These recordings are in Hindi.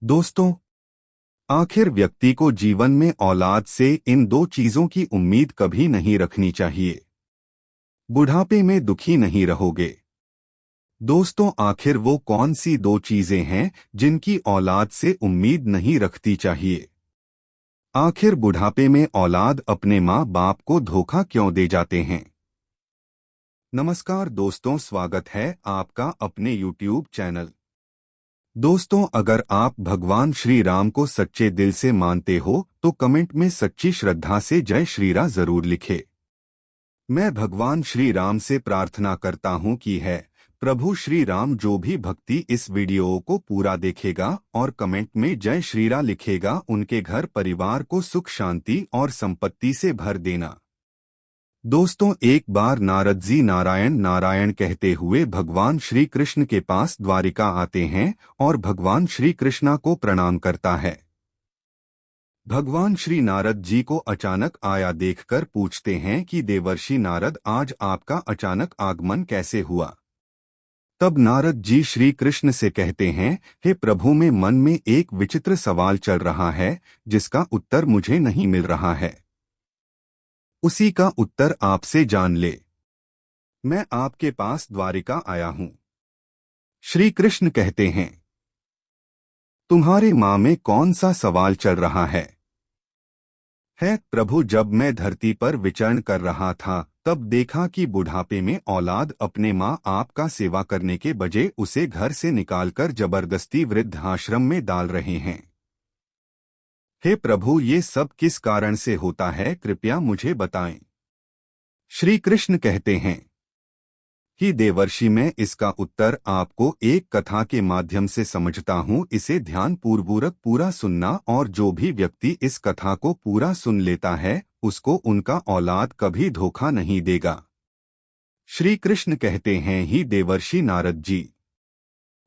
दोस्तों, आखिर व्यक्ति को जीवन में औलाद से इन दो चीजों की उम्मीद कभी नहीं रखनी चाहिए। बुढ़ापे में दुखी नहीं रहोगे। दोस्तों, आखिर वो कौन सी दो चीजें हैं जिनकी औलाद से उम्मीद नहीं रखती चाहिए? आखिर बुढ़ापे में औलाद अपने माँ बाप को धोखा क्यों दे जाते हैं? नमस्कार दोस्तों, स्वागत है आपका अपने YouTube चैनल। दोस्तों, अगर आप भगवान श्री राम को सच्चे दिल से मानते हो तो कमेंट में सच्ची श्रद्धा से जय श्री राम जरूर लिखे। मैं भगवान श्री राम से प्रार्थना करता हूं कि है प्रभु श्री राम जो भी भक्ति इस वीडियो को पूरा देखेगा और कमेंट में जय श्री राम लिखेगा, उनके घर परिवार को सुख शांति और संपत्ति से भर देना। दोस्तों, एक बार नारद जी नारायण नारायण कहते हुए भगवान श्री कृष्ण के पास द्वारिका आते हैं और भगवान श्री कृष्णा को प्रणाम करता है। भगवान श्री नारद जी को अचानक आया देखकर पूछते हैं कि देवर्षि नारद, आज आपका अचानक आगमन कैसे हुआ? तब नारद जी श्री कृष्ण से कहते हैं, हे प्रभु, में मन में एक विचित्र सवाल चल रहा है जिसका उत्तर मुझे नहीं मिल रहा है। उसी का उत्तर आपसे जान ले। मैं आपके पास द्वारिका आया हूं। श्री कृष्ण कहते हैं, तुम्हारे मां में कौन सा सवाल चल रहा है? प्रभु, जब मैं धरती पर विचरण कर रहा था तब देखा कि बुढ़ापे में औलाद अपने मां आप का सेवा करने के बजाय उसे घर से निकालकर जबरदस्ती वृद्धाश्रम में डाल रहे हैं। हे प्रभु, ये सब किस कारण से होता है, कृपया मुझे बताएं। श्री कृष्ण कहते हैं कि देवर्षि, मैं इसका उत्तर आपको एक कथा के माध्यम से समझता हूँ। इसे ध्यान पूर्वक पूरा सुनना, और जो भी व्यक्ति इस कथा को पूरा सुन लेता है उसको उनका औलाद कभी धोखा नहीं देगा। श्री कृष्ण कहते हैं, ही देवर्षि नारद जी,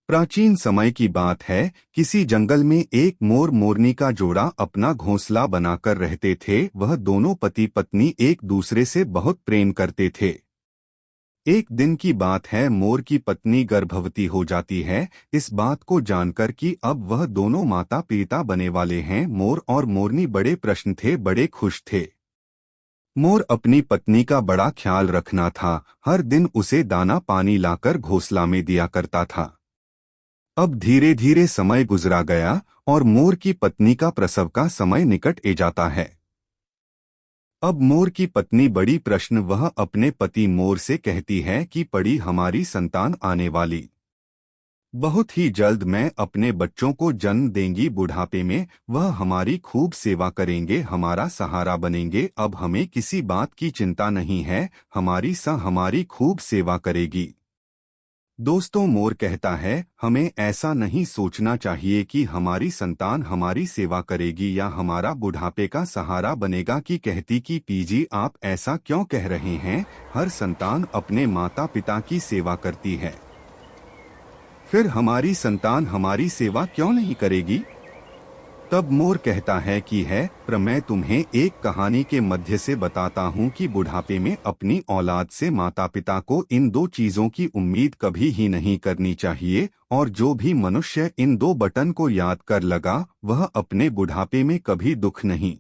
प्राचीन समय की बात है, किसी जंगल में एक मोर मोरनी का जोड़ा अपना घोंसला बनाकर रहते थे। वह दोनों पति पत्नी एक दूसरे से बहुत प्रेम करते थे। एक दिन की बात है, मोर की पत्नी गर्भवती हो जाती है। इस बात को जानकर कि अब वह दोनों माता पिता बने वाले हैं, मोर और मोरनी बड़े प्रसन्न थे, बड़े खुश थे। मोर अपनी पत्नी का बड़ा ख्याल रखना था, हर दिन उसे दाना पानी लाकर घोंसला में दिया करता था। अब धीरे धीरे समय गुजरा गया और मोर की पत्नी का प्रसव का समय निकट ए जाता है। अब मोर की पत्नी बड़ी प्रसन्न, वह अपने पति मोर से कहती है कि पड़ी हमारी संतान आने वाली, बहुत ही जल्द मैं अपने बच्चों को जन्म देंगी। बुढ़ापे में वह हमारी खूब सेवा करेंगे, हमारा सहारा बनेंगे। अब हमें किसी बात की चिंता नहीं है, हमारी खूब सेवा करेगी। दोस्तों, मोर कहता है, हमें ऐसा नहीं सोचना चाहिए कि हमारी संतान हमारी सेवा करेगी या हमारा बुढ़ापे का सहारा बनेगा। कि कहती कि पीजी, आप ऐसा क्यों कह रहे हैं? हर संतान अपने माता पिता की सेवा करती है, फिर हमारी संतान हमारी सेवा क्यों नहीं करेगी? तब मोर कहता है कि पर मैं तुम्हें एक कहानी के मध्य से बताता हूँ कि बुढ़ापे में अपनी औलाद से माता पिता को इन दो चीजों की उम्मीद कभी ही नहीं करनी चाहिए, और जो भी मनुष्य इन दो बटन को याद कर लगा वह अपने बुढ़ापे में कभी दुख नहीं।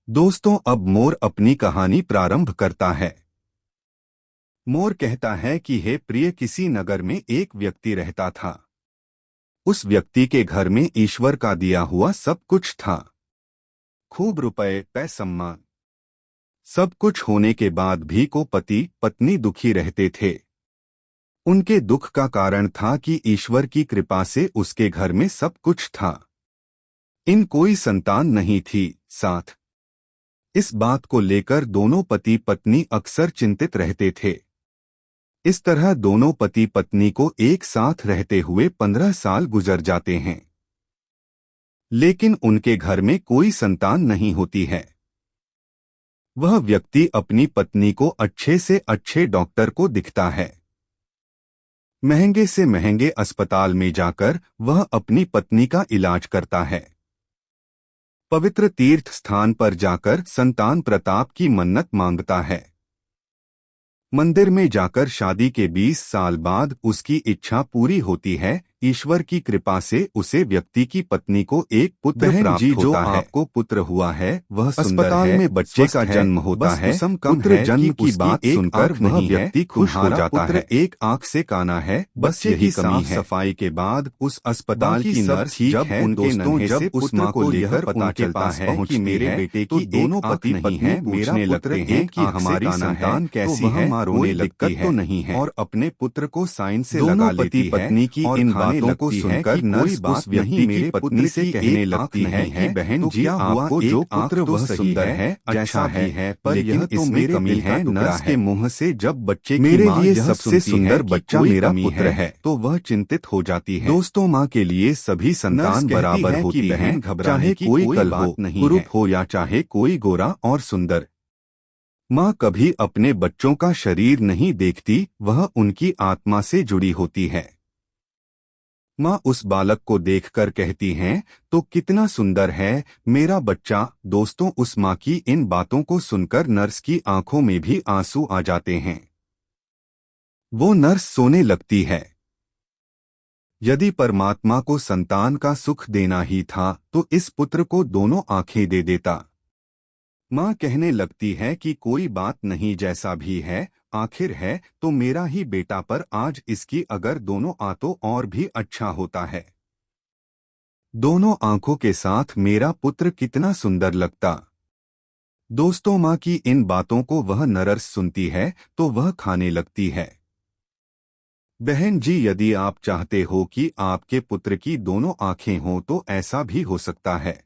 दोस्तों, अब मोर अपनी कहानी प्रारंभ करता है। मोर कहता है कि हे प्रिय, किसी नगर में एक व्यक्ति रहता था। उस व्यक्ति के घर में ईश्वर का दिया हुआ सब कुछ था, खूब रुपए सम्मान, सब कुछ होने के बाद भी को पति पत्नी दुखी रहते थे। उनके दुख का कारण था कि ईश्वर की कृपा से उसके घर में सब कुछ था, इन कोई संतान नहीं थी साथ। इस बात को लेकर दोनों पति पत्नी अक्सर चिंतित रहते थे। इस तरह दोनों पति पत्नी को एक साथ रहते हुए 15 साल गुजर जाते हैं, लेकिन उनके घर में कोई संतान नहीं होती है। वह व्यक्ति अपनी पत्नी को अच्छे से अच्छे डॉक्टर को दिखता है। महंगे से महंगे अस्पताल में जाकर वह अपनी पत्नी का इलाज करता है। पवित्र तीर्थ स्थान पर जाकर संतान प्रताप की मन्नत मांगता है। मंदिर में जाकर शादी के 20 साल बाद उसकी इच्छा पूरी होती है। ईश्वर की कृपा से उसे व्यक्ति की पत्नी को एक पुत्र प्राप्त होता है। आपको पुत्र हुआ है वह अस्पताल में बच्चे का जन्म होता है। पुत्र जन्म की बात सुनकर वह व्यक्ति खुश हो जाता है। एक आंख से काना है, बस यही कमी है। सफाई के बाद उस अस्पताल की नर्स जब उनके नन्हे से उस माँ को लेकर पता चलता है कि मेरे बेटे की दोनों पति पत्नी पूछने लगते हैं कि हमारी संतान कैसी है, रोने लगती है तो नहीं है और अपने पुत्र को साइन से लगा लेती है। पत्नी की इन बातों को सुनकर नर्स उस व्यक्ति की पत्नी से कहने लगती है कि बहन जी आपको जो पुत्र वह सुंदर है, अच्छा है, पर यह तो मेरे कमी है। नर्स के मुंह से जब बच्चे की मेरे लिए सबसे सुंदर बच्चा मेरा पुत्र है तो वह चिंतित हो जाती है। दोस्तों, माँ के लिए सभी संतान बराबर होती है, चाहे कोई कल हो, कुरूप हो या चाहे कोई गोरा और सुंदर। माँ कभी अपने बच्चों का शरीर नहीं देखती, वह उनकी आत्मा से जुड़ी होती है। माँ उस बालक को देखकर कहती हैं, तो कितना सुंदर है मेरा बच्चा। दोस्तों, उस माँ की इन बातों को सुनकर नर्स की आंखों में भी आंसू आ जाते हैं। वो नर्स सोने लगती है। यदि परमात्मा को संतान का सुख देना ही था तो इस पुत्र को दोनों आंखें दे देता। माँ कहने लगती है कि कोई बात नहीं, जैसा भी है आखिर है तो मेरा ही बेटा, पर आज इसकी अगर दोनों आ तो और भी अच्छा होता है। दोनों आंखों के साथ मेरा पुत्र कितना सुंदर लगता। दोस्तों, माँ की इन बातों को वह नर्स सुनती है तो वह खाने लगती है। बहन जी, यदि आप चाहते हो कि आपके पुत्र की दोनों आंखें हों तो ऐसा भी हो सकता है।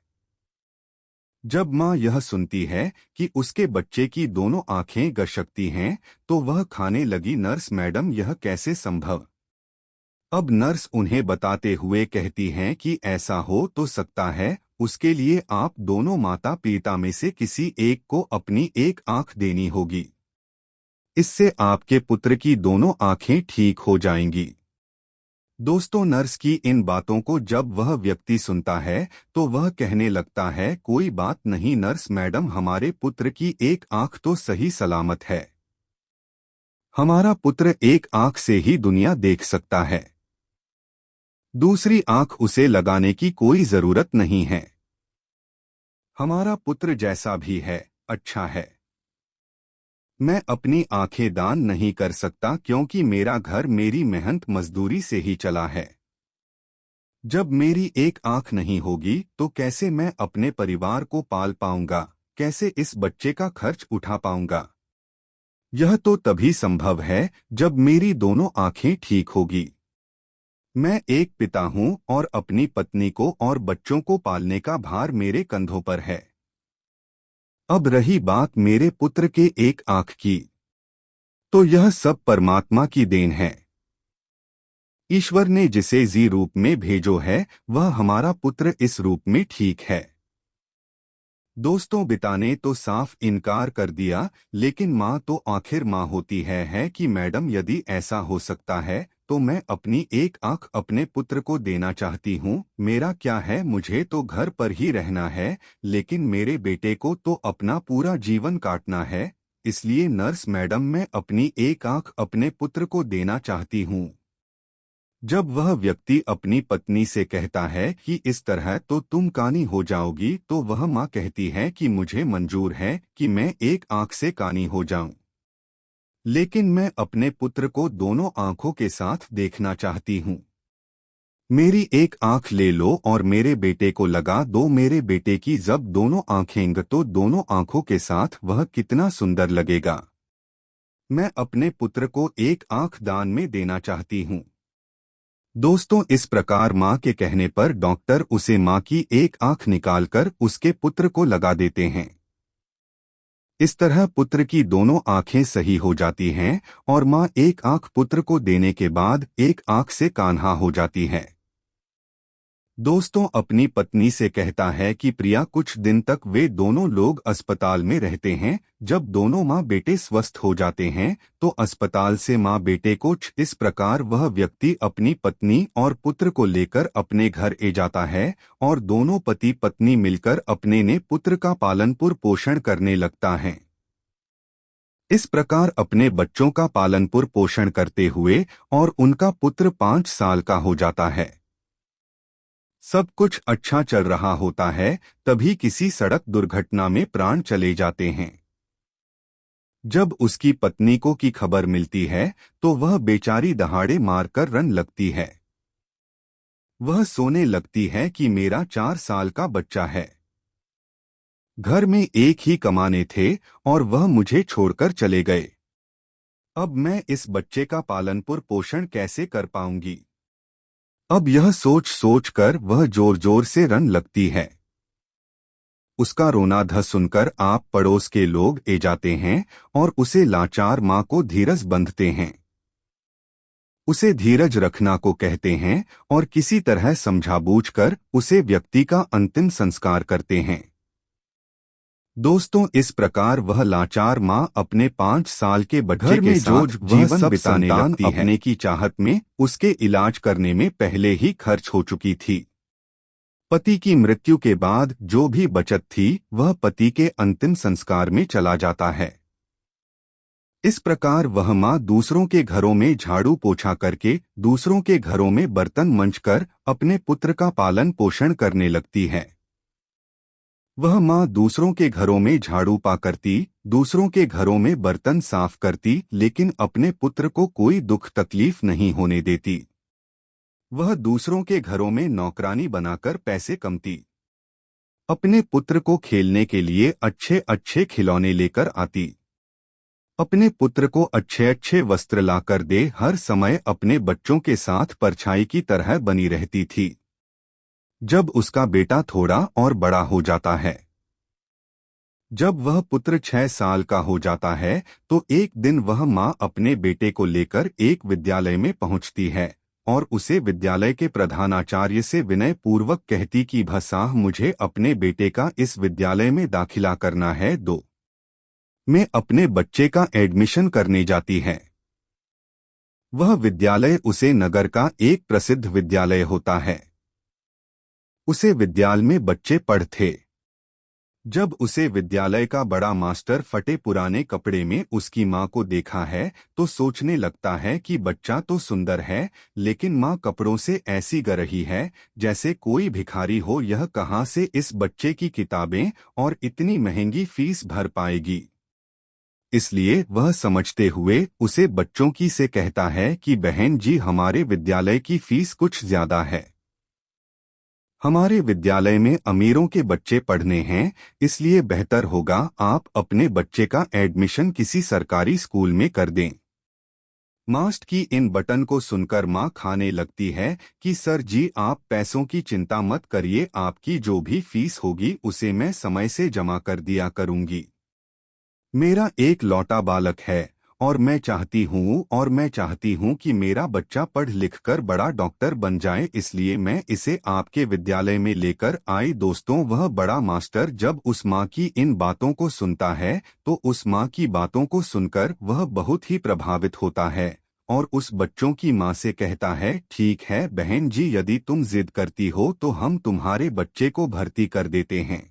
जब माँ यह सुनती है कि उसके बच्चे की दोनों आंखें गशकती हैं तो वह खाने लगी। नर्स मैडम, यह कैसे संभव? अब नर्स उन्हें बताते हुए कहती हैं कि ऐसा हो तो सकता है, उसके लिए आप दोनों माता पिता में से किसी एक को अपनी एक आंख देनी होगी। इससे आपके पुत्र की दोनों आंखें ठीक हो जाएंगी। दोस्तों, नर्स की इन बातों को जब वह व्यक्ति सुनता है तो वह कहने लगता है, कोई बात नहीं नर्स मैडम, हमारे पुत्र की एक आंख तो सही सलामत है। हमारा पुत्र एक आंख से ही दुनिया देख सकता है, दूसरी आंख उसे लगाने की कोई जरूरत नहीं है। हमारा पुत्र जैसा भी है, अच्छा है। मैं अपनी आंखें दान नहीं कर सकता क्योंकि मेरा घर मेरी मेहनत मजदूरी से ही चला है। जब मेरी एक आंख नहीं होगी तो कैसे मैं अपने परिवार को पाल पाऊंगा, कैसे इस बच्चे का खर्च उठा पाऊंगा? यह तो तभी संभव है जब मेरी दोनों आंखें ठीक होगी। मैं एक पिता हूं और अपनी पत्नी को और बच्चों को पालने का भार मेरे कंधों पर है। अब रही बात मेरे पुत्र के एक आंख की, तो यह सब परमात्मा की देन है। ईश्वर ने जिसे जी रूप में भेजो है वह हमारा पुत्र इस रूप में ठीक है। दोस्तों, बिताने तो साफ इनकार कर दिया, लेकिन माँ तो आखिर माँ होती है कि मैडम यदि ऐसा हो सकता है तो मैं अपनी एक आंख अपने पुत्र को देना चाहती हूँ। मेरा क्या है, मुझे तो घर पर ही रहना है, लेकिन मेरे बेटे को तो अपना पूरा जीवन काटना है। इसलिए नर्स मैडम, मैं अपनी एक आंख अपने पुत्र को देना चाहती हूँ। जब वह व्यक्ति अपनी पत्नी से कहता है कि इस तरह तो तुम कानी हो जाओगी, तो वह माँ कहती है कि मुझे मंजूर है कि मैं एक आंख से कानी हो जाऊं, लेकिन मैं अपने पुत्र को दोनों आंखों के साथ देखना चाहती हूँ। मेरी एक आंख ले लो और मेरे बेटे को लगा दो। मेरे बेटे की जब दोनों आंखें तो दोनों आंखों के साथ वह कितना सुंदर लगेगा। मैं अपने पुत्र को एक आंख दान में देना चाहती हूँ। दोस्तों, इस प्रकार माँ के कहने पर डॉक्टर उसे माँ की एक आंख निकालकर उसके पुत्र को लगा देते हैं। इस तरह पुत्र की दोनों आंखें सही हो जाती हैं और माँ एक आंख पुत्र को देने के बाद एक आंख से कान्हा हो जाती है। दोस्तों, अपनी पत्नी से कहता है कि प्रिया, कुछ दिन तक वे दोनों लोग अस्पताल में रहते हैं। जब दोनों माँ बेटे स्वस्थ हो जाते हैं तो अस्पताल से माँ बेटे को इस प्रकार वह व्यक्ति अपनी पत्नी और पुत्र को लेकर अपने घर ए जाता है और दोनों पति पत्नी मिलकर अपने ने पुत्र का पालन पोषण करने लगता है। इस प्रकार अपने बच्चों का पालन पोषण करते हुए और उनका पुत्र 5 साल का हो जाता है। सब कुछ अच्छा चल रहा होता है, तभी किसी सड़क दुर्घटना में प्राण चले जाते हैं। जब उसकी पत्नी को की खबर मिलती है तो वह बेचारी दहाड़े मारकर रन लगती है। वह सोने लगती है कि मेरा 4 साल का बच्चा है। घर में एक ही कमाने थे और वह मुझे छोड़कर चले गए। अब मैं इस बच्चे का पालन पोषण कैसे कर पाऊंगी? अब यह सोच सोच कर वह जोर जोर से रन लगती है। उसका रोना ध सुनकर आप पड़ोस के लोग ए जाते हैं और उसे लाचार माँ को धीरज बंधते हैं। उसे धीरज रखना को कहते हैं और किसी तरह समझा-बूझकर उसे व्यक्ति का अंतिम संस्कार करते हैं। दोस्तों, इस प्रकार वह लाचार माँ अपने 5 साल के बच्चे के साथ जीवन बिताने लगती है। अपने की चाहत में उसके इलाज करने में पहले ही खर्च हो चुकी थी। पति की मृत्यु के बाद जो भी बचत थी वह पति के अंतिम संस्कार में चला जाता है। इस प्रकार वह माँ दूसरों के घरों में झाड़ू पोछा करके, दूसरों के घरों में बर्तन मंजकर अपने पुत्र का पालन पोषण करने लगती है। वह माँ दूसरों के घरों में झाड़ू पा करती, दूसरों के घरों में बर्तन साफ करती, लेकिन अपने पुत्र को कोई दुख तकलीफ नहीं होने देती। वह दूसरों के घरों में नौकरानी बनाकर पैसे कमाती। अपने पुत्र को खेलने के लिए अच्छे अच्छे खिलौने लेकर आती। अपने पुत्र को अच्छे अच्छे वस्त्र लाकर दे, हर समय अपने बच्चों के साथ परछाई की तरह बनी रहती थी। जब उसका बेटा थोड़ा और बड़ा हो जाता है, जब वह पुत्र 6 साल का हो जाता है, तो एक दिन वह माँ अपने बेटे को लेकर एक विद्यालय में पहुंचती है और उसे विद्यालय के प्रधानाचार्य से विनय पूर्वक कहती कि भसाह मुझे अपने बेटे का इस विद्यालय में दाखिला करना है दो। मैं अपने बच्चे का एडमिशन करने जाती है। वह विद्यालय उसे नगर का एक प्रसिद्ध विद्यालय होता है। उसे विद्यालय में बच्चे पढ़ते। जब उसे विद्यालय का बड़ा मास्टर फटे पुराने कपड़े में उसकी माँ को देखा है तो सोचने लगता है कि बच्चा तो सुंदर है, लेकिन माँ कपड़ों से ऐसी ग रही है जैसे कोई भिखारी हो। यह कहाँ से इस बच्चे की किताबें और इतनी महंगी फीस भर पाएगी? इसलिए वह समझते हुए उसे बच्चों की से कहता है कि बहन जी, हमारे विद्यालय की फीस कुछ ज्यादा है। हमारे विद्यालय में अमीरों के बच्चे पढ़ने हैं, इसलिए बेहतर होगा आप अपने बच्चे का एडमिशन किसी सरकारी स्कूल में कर दें। मास्ट की इन बटन को सुनकर माँ खाने लगती है कि सर जी, आप पैसों की चिंता मत करिए, आपकी जो भी फीस होगी उसे मैं समय से जमा कर दिया करूंगी। मेरा एक लौटा बालक है और मैं चाहती हूँ कि मेरा बच्चा पढ़ लिखकर बड़ा डॉक्टर बन जाए, इसलिए मैं इसे आपके विद्यालय में लेकर आई। दोस्तों, वह बड़ा मास्टर जब उस माँ की इन बातों को सुनता है तो उस माँ की बातों को सुनकर वह बहुत ही प्रभावित होता है और उस बच्चों की माँ से कहता है, ठीक है बहन जी, यदि तुम जिद करती हो तो हम तुम्हारे बच्चे को भर्ती कर देते हैं।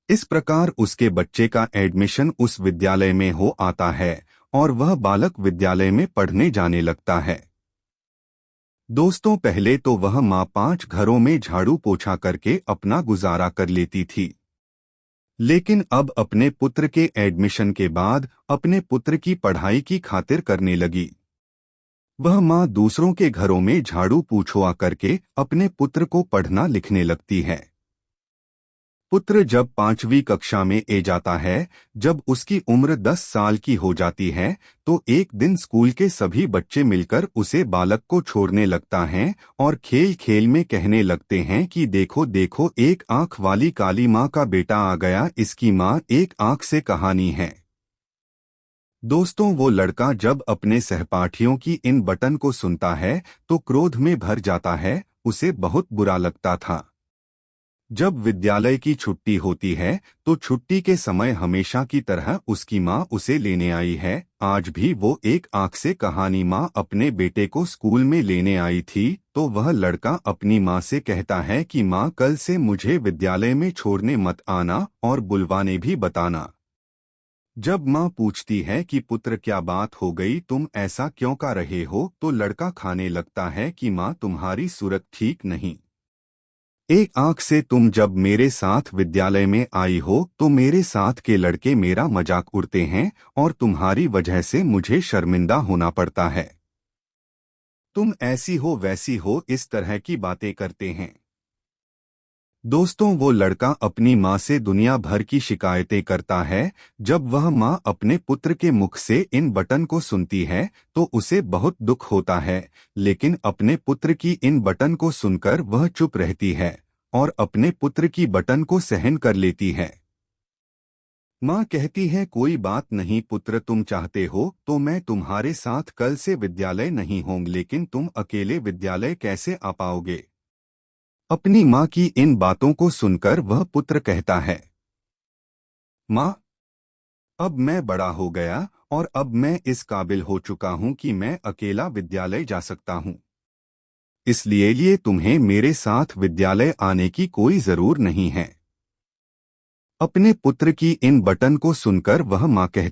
इस प्रकार उसके बच्चे का एडमिशन उस विद्यालय में हो आता है और वह बालक विद्यालय में पढ़ने जाने लगता है। दोस्तों, पहले तो वह माँ 5 घरों में झाड़ू पोछा करके अपना गुजारा कर लेती थी, लेकिन अब अपने पुत्र के एडमिशन के बाद अपने पुत्र की पढ़ाई की खातिर करने लगी। वह माँ दूसरों के घरों में झाड़ू पोछवा करके अपने पुत्र को पढ़ना लिखने लगती है। पुत्र जब 5वीं कक्षा में जाता है, जब उसकी उम्र 10 साल की हो जाती है, तो एक दिन स्कूल के सभी बच्चे मिलकर उसे बालक को छोड़ने लगता हैं और खेल खेल में कहने लगते हैं कि देखो देखो, एक आंख वाली काली माँ का बेटा आ गया, इसकी माँ एक आंख से कहानी है। दोस्तों, वो लड़का जब अपने सहपाठियों की इन बटन को सुनता है तो क्रोध में भर जाता है। उसे बहुत बुरा लगता था। जब विद्यालय की छुट्टी होती है तो छुट्टी के समय हमेशा की तरह उसकी माँ उसे लेने आई है। आज भी वो एक आंख से कहानी माँ अपने बेटे को स्कूल में लेने आई थी, तो वह लड़का अपनी माँ से कहता है कि माँ, कल से मुझे विद्यालय में छोड़ने मत आना और बुलवाने भी बताना। जब माँ पूछती है कि पुत्र क्या बात हो गई, तुम ऐसा क्यों कर रहे हो, तो लड़का खाने लगता है कि माँ तुम्हारी सूरत ठीक नहीं। एक आंख से तुम जब मेरे साथ विद्यालय में आई हो तो मेरे साथ के लड़के मेरा मजाक उड़ते हैं और तुम्हारी वजह से मुझे शर्मिंदा होना पड़ता है। तुम ऐसी हो वैसी हो इस तरह की बातें करते हैं। दोस्तों, वो लड़का अपनी माँ से दुनिया भर की शिकायतें करता है। जब वह माँ अपने पुत्र के मुख से इन बटन को सुनती है तो उसे बहुत दुख होता है, लेकिन अपने पुत्र की इन बटन को सुनकर वह चुप रहती है और अपने पुत्र की बटन को सहन कर लेती है। माँ कहती है, कोई बात नहीं पुत्र, तुम चाहते हो तो मैं तुम्हारे साथ कल से विद्यालय नहीं होंगे, लेकिन तुम अकेले विद्यालय कैसे आ पाओगे। अपनी माँ की इन बातों को सुनकर वह पुत्र कहता है, माँ, अब मैं बड़ा हो गया और अब मैं इस काबिल हो चुका हूँ कि मैं अकेला विद्यालय जा सकता हूँ। इसलिए तुम्हें मेरे साथ विद्यालय आने की कोई जरूर नहीं है। अपने पुत्र की इन बटन को सुनकर वह माँ कहती